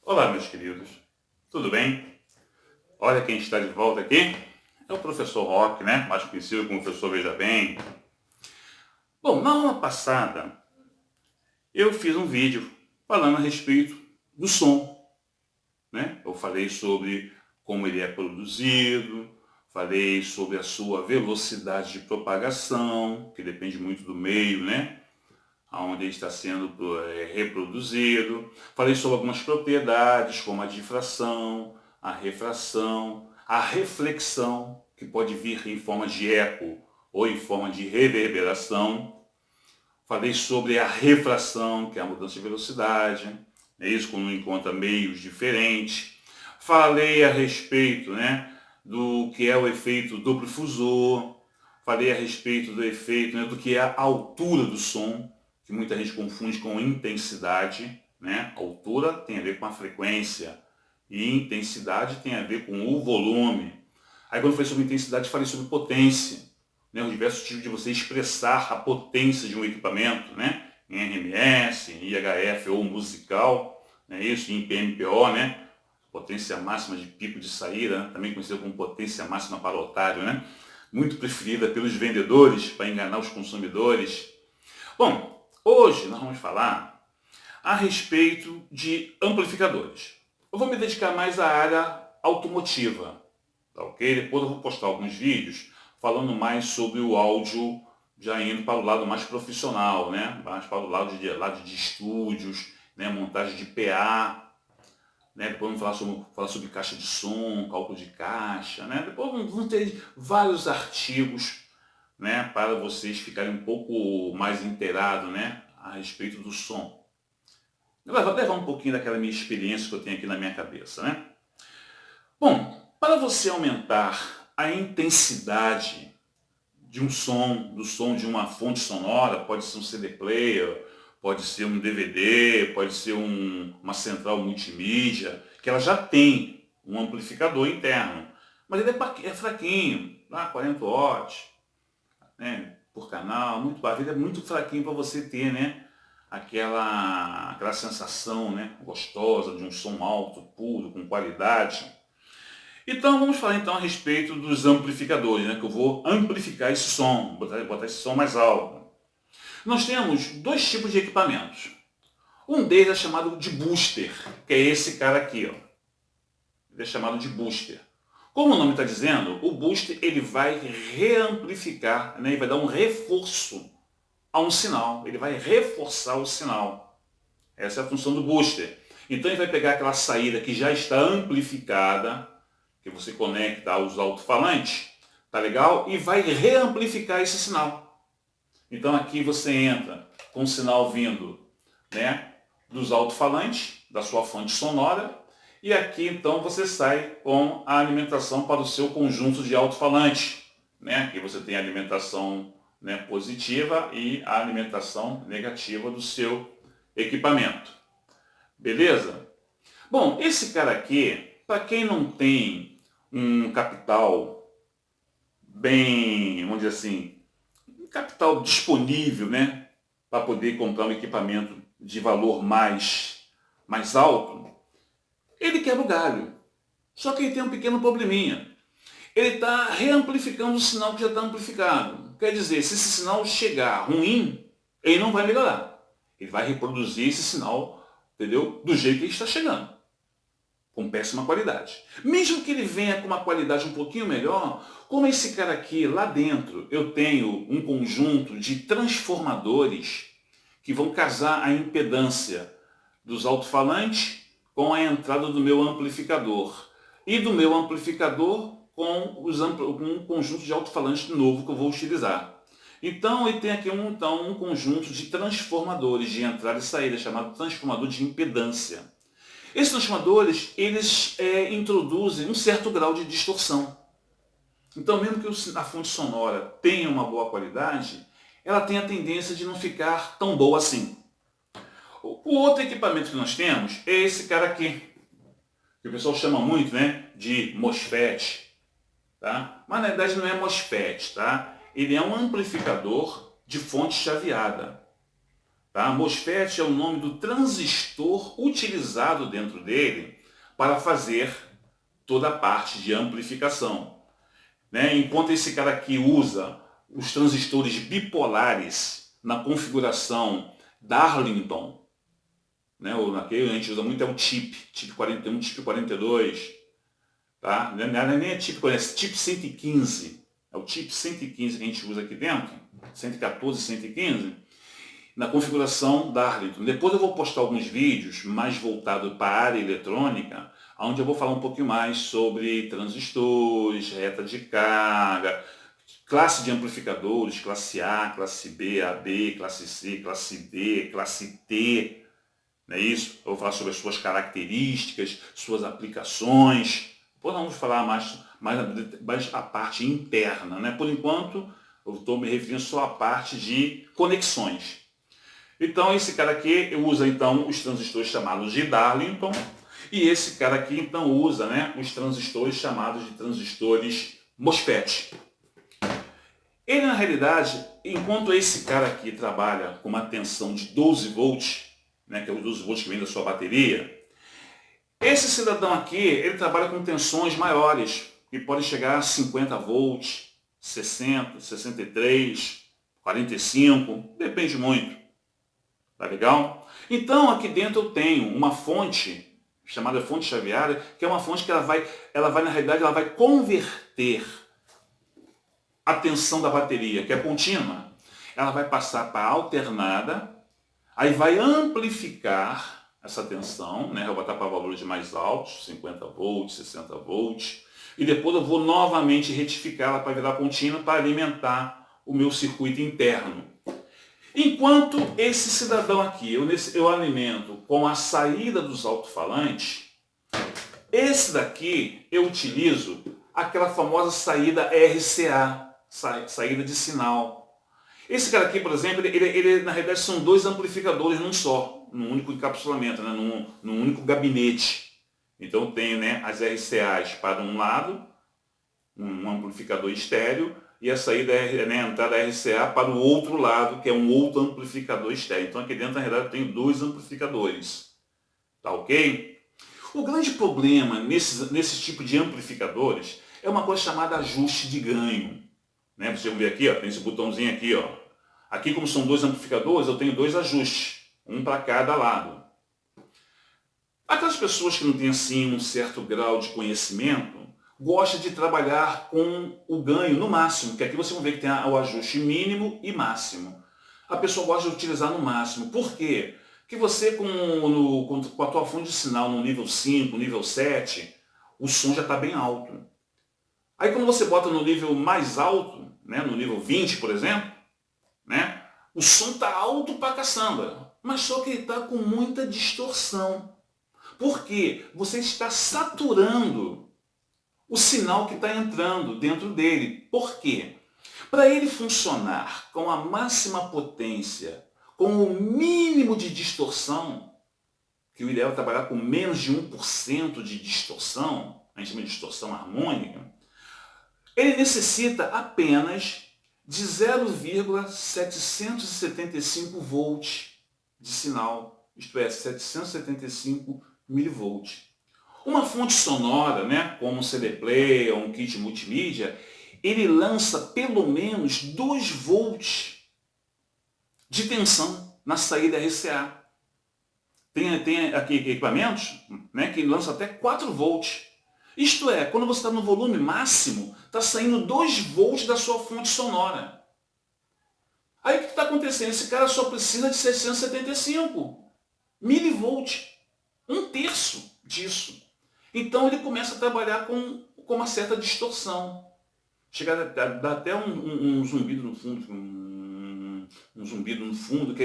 Olá, meus queridos, tudo bem? Olha quem está de volta aqui, é o professor Rock, né? Mais conhecido como professor Veja Bem. Bom, na aula passada eu fiz um vídeo falando a respeito do som, né? Eu falei sobre como ele é produzido, falei sobre a sua velocidade de propagação, que depende muito do meio, né? Onde ele está sendo reproduzido. Falei sobre algumas propriedades, como a difração, a refração, a reflexão, que pode vir em forma de eco ou em forma de reverberação. Falei sobre a refração, que é a mudança de velocidade, é isso quando encontra meios diferentes. Falei a respeito, né, do que é o efeito duplo difusor. Falei a respeito do efeito, né, do que é a altura do som, que muita gente confunde com intensidade, né? Altura tem a ver com a frequência e intensidade tem a ver com o volume. Aí quando eu falei sobre intensidade, falei sobre potência, né? Os diversos tipos de você expressar a potência de um equipamento, né? Em RMS, em IHF ou musical, né? Isso, em PMPO, né? Potência máxima de pico de saída, né? Também conhecida como potência máxima para otário, né? Muito preferida pelos vendedores para enganar os consumidores. Bom, hoje nós vamos falar a respeito de amplificadores. Eu vou me dedicar mais à área automotiva, tá ok? Depois eu vou postar alguns vídeos falando mais sobre o áudio, já indo para o lado mais profissional, né? Mais para o lado de estúdios, né? Montagem de PA, né? Depois vamos falar sobre caixa de som, cálculo de caixa, né? Depois vamos ter vários artigos, né, para vocês ficarem um pouco mais inteirados, né, a respeito do som. Eu vou levar um pouquinho daquela minha experiência que eu tenho aqui na minha cabeça, né? Bom, para você aumentar a intensidade de um som, do som de uma fonte sonora, pode ser um CD player, pode ser um DVD, pode ser uma central multimídia, que ela já tem um amplificador interno, mas ele é fraquinho, lá 40 watts, né, por canal, muito, a vida é muito fraquinho para você ter, né, aquela sensação, né, gostosa de um som alto, puro, com qualidade. Então vamos falar então a respeito dos amplificadores, né, que eu vou amplificar esse som, botar esse som mais alto. Nós temos dois tipos de equipamentos. Um deles é chamado de booster, que é esse cara aqui, ó. Ele é chamado de booster. Como o nome está dizendo, o booster ele vai reamplificar, né, ele vai dar um reforço a um sinal, ele vai reforçar o sinal. Essa é a função do booster. Então ele vai pegar aquela saída que já está amplificada, que você conecta aos alto-falantes, tá legal? E vai reamplificar esse sinal. Então aqui você entra com o sinal vindo, né, dos alto-falantes, da sua fonte sonora, e aqui então você sai com a alimentação para o seu conjunto de alto-falantes, né? Aqui você tem a alimentação, né, positiva e a alimentação negativa do seu equipamento. Beleza? Bom, esse cara aqui, para quem não tem um capital bem, vamos dizer assim, um capital disponível, né, para poder comprar um equipamento de valor mais alto, ele quebra o galho. Só que ele tem um pequeno probleminha. Ele está reamplificando o sinal que já está amplificado. Quer dizer, se esse sinal chegar ruim, ele não vai melhorar. Ele vai reproduzir esse sinal, entendeu? Do jeito que ele está chegando. Com péssima qualidade. Mesmo que ele venha com uma qualidade um pouquinho melhor, como esse cara aqui, lá dentro, eu tenho um conjunto de transformadores que vão casar a impedância dos alto-falantes com a entrada do meu amplificador. E do meu amplificador com um conjunto de alto-falantes novo que eu vou utilizar. Então ele tem aqui um conjunto de transformadores de entrada e saída, chamado transformador de impedância. Esses transformadores, eles introduzem um certo grau de distorção. Então mesmo que a fonte sonora tenha uma boa qualidade, ela tem a tendência de não ficar tão boa assim. O outro equipamento que nós temos é esse cara aqui, que o pessoal chama muito, né, de MOSFET. Tá? Mas na verdade não é MOSFET, tá? Ele é um amplificador de fonte chaveada. Tá? MOSFET é o nome do transistor utilizado dentro dele para fazer toda a parte de amplificação. Né? Enquanto esse cara aqui usa os transistores bipolares na configuração Darlington, né? Naquele a gente usa muito é o chip 41, chip 42, tá? Não é nem chip 40, é chip 115, é o chip 115 que a gente usa aqui dentro, 114, 115, na configuração Darlington. Depois eu vou postar alguns vídeos mais voltados para a área eletrônica, onde eu vou falar um pouquinho mais sobre transistores, reta de carga, classe de amplificadores, classe A, classe B, AB, classe C, classe D, classe T, não é isso? Eu vou falar sobre as suas características, suas aplicações. Depois nós vamos falar mais a parte interna, né? Por enquanto, eu estou me referindo só à parte de conexões. Então, esse cara aqui usa então os transistores chamados de Darlington, e esse cara aqui então usa, né, os transistores chamados de transistores MOSFET. Ele, na realidade, enquanto esse cara aqui trabalha com uma tensão de 12 volts, né, que é os 12 volts que vem da sua bateria, esse cidadão aqui, ele trabalha com tensões maiores, que podem chegar a 50 volts, 60, 63, 45, depende muito. Tá legal? Então, aqui dentro eu tenho uma fonte, chamada fonte chaveada, que é uma fonte que ela vai na realidade, ela vai converter a tensão da bateria, que é contínua, ela vai passar para alternada, aí vai amplificar essa tensão, né? Eu vou botar para valores mais altos, 50 volts, 60 volts, e depois eu vou novamente retificá-la para virar contínua, para alimentar o meu circuito interno. Enquanto esse cidadão aqui, eu alimento com a saída dos alto-falantes, esse daqui eu utilizo aquela famosa saída RCA, saída de sinal. Esse cara aqui, por exemplo, ele na realidade são dois amplificadores num só, num único encapsulamento, né, num único gabinete. Então eu tenho, né, as RCAs para um lado, um amplificador estéreo, e a saída é, né, a entrada RCA para o outro lado, que é um outro amplificador estéreo. Então aqui dentro, na realidade, eu tenho dois amplificadores. Tá ok? O grande problema nesse tipo de amplificadores é uma coisa chamada ajuste de ganho. Né? Vocês vão ver aqui, ó, tem esse botãozinho aqui. Ó. Aqui, como são dois amplificadores, eu tenho dois ajustes, um para cada lado. Aquelas pessoas que não têm assim um certo grau de conhecimento, gosta de trabalhar com o ganho no máximo, que aqui vocês vão ver que tem o ajuste mínimo e máximo. A pessoa gosta de utilizar no máximo. Por quê? Porque você com a tua fonte de sinal no nível 5, nível 7, o som já está bem alto. Aí quando você bota no nível mais alto, né, no nível 20, por exemplo, né, o som está alto pra caçamba, mas só que ele está com muita distorção. Por quê? Você está saturando o sinal que está entrando dentro dele. Por quê? Para ele funcionar com a máxima potência, com o mínimo de distorção, que o ideal é trabalhar com menos de 1% de distorção, a gente chama de distorção harmônica, ele necessita apenas de 0,775 volts de sinal, isto é, 775 milivolts. Uma fonte sonora, né, como um CD player ou um kit multimídia, ele lança pelo menos 2 volts de tensão na saída RCA. Tem aqui equipamentos, né, que lançam até 4 volts. Isto é, quando você está no volume máximo, está saindo 2 volts da sua fonte sonora. Aí o que está acontecendo? Esse cara só precisa de 675 milivolts, 1/3 disso. Então ele começa a trabalhar com uma certa distorção. Chega a dar até um zumbido no fundo, um zumbido no fundo, que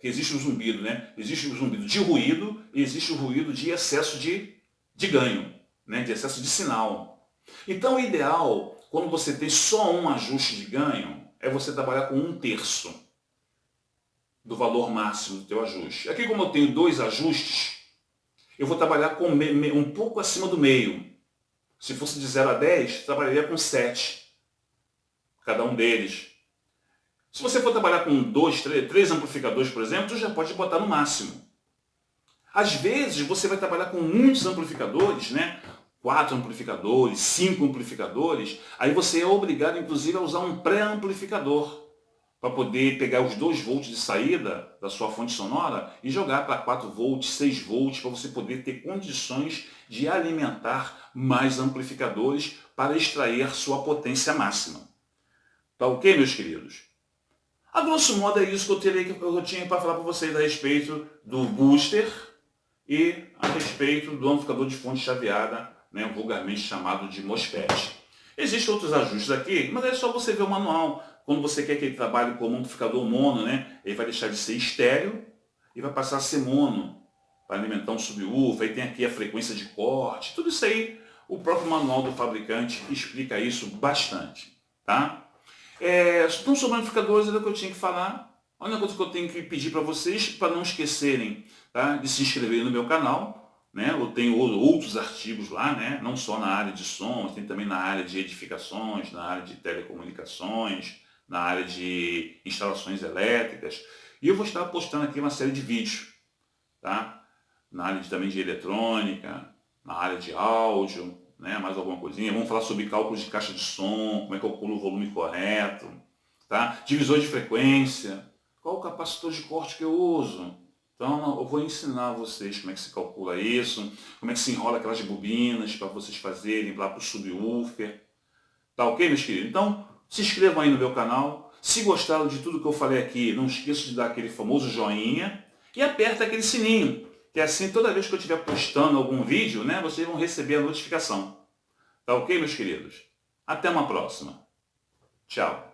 existe o zumbido, né? Existe o zumbido de ruído e existe o ruído de excesso de ganho, né? De excesso de sinal. Então o ideal, quando você tem só um ajuste de ganho, é você trabalhar com 1/3 do valor máximo do teu ajuste. Aqui, como eu tenho 2 ajustes, eu vou trabalhar com um pouco acima do meio. Se fosse de 0 a 10, trabalharia com 7, cada um deles. Se você for trabalhar com 2, 3 amplificadores, por exemplo, você já pode botar no máximo. Às vezes você vai trabalhar com muitos amplificadores, né? 4 amplificadores, 5 amplificadores, aí você é obrigado, inclusive, a usar um pré-amplificador para poder pegar os 2 volts de saída da sua fonte sonora e jogar para 4 volts, 6 volts, para você poder ter condições de alimentar mais amplificadores para extrair sua potência máxima. Tá ok, meus queridos? A grosso modo é isso que eu tinha para falar para vocês a respeito do booster e a respeito do amplificador de fonte chaveada, né, vulgarmente chamado de MOSFET. Existem outros ajustes aqui, mas é só você ver o manual. Quando você quer que ele trabalhe como amplificador mono, né, ele vai deixar de ser estéreo e vai passar a ser mono, para alimentar um subwoofer. Aí tem aqui a frequência de corte, tudo isso aí, o próprio manual do fabricante explica isso bastante. Tá? Então, sobre amplificadores, era o que eu tinha que falar. A única coisa que eu tenho que pedir para vocês, para não esquecerem, tá, de se inscreverem no meu canal. Né? Eu tenho outros artigos lá, né? Não só na área de som, tem também na área de edificações, na área de telecomunicações, na área de instalações elétricas. E eu vou estar postando aqui uma série de vídeos, tá? Na área também de eletrônica, na área de áudio, né? Mais alguma coisinha. Vamos falar sobre cálculos de caixa de som, como é que eu calculo o volume correto, tá? Divisor de frequência, qual o capacitor de corte que eu uso. Então eu vou ensinar vocês como é que se calcula isso, como é que se enrola aquelas bobinas para vocês fazerem lá para o subwoofer. Tá ok, meus queridos? Então, se inscrevam aí no meu canal. Se gostaram de tudo que eu falei aqui, não esqueça de dar aquele famoso joinha e aperta aquele sininho, que assim toda vez que eu estiver postando algum vídeo, né, vocês vão receber a notificação. Tá ok, meus queridos? Até uma próxima. Tchau.